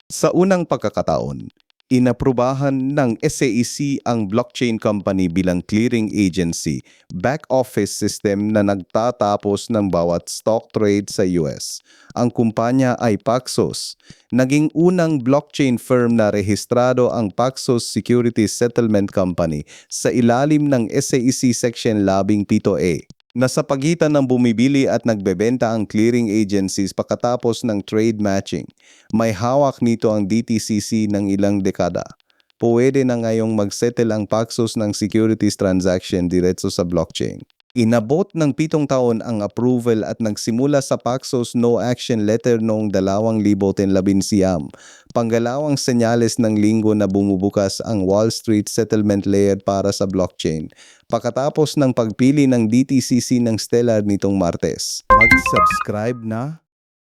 Sa unang pagkakataon, inaprubahan ng SAEC ang blockchain company bilang clearing agency, back office system na nagtatapos ng bawat stock trade sa US. Ang kumpanya ay Paxos. Naging unang blockchain firm na rehistrado ang Paxos Securities Settlement Company sa ilalim ng SAEC Section 17A. Nasa pagitan ng bumibili at nagbebenta ang clearing agencies pagkatapos ng trade matching. May hawak nito ang DTCC ng ilang dekada. Pwede na ngayong mag-settle ang Paxos ng securities transaction diretso sa blockchain. Inabot ng 7 taon ang approval at nagsimula sa Paxos No Action Letter noong 2011. Panggalawang senyales ng linggo na bumubukas ang Wall Street settlement layer para sa blockchain. Pagkatapos ng pagpili ng DTCC ng Stellar nitong Martes. Mag-subscribe na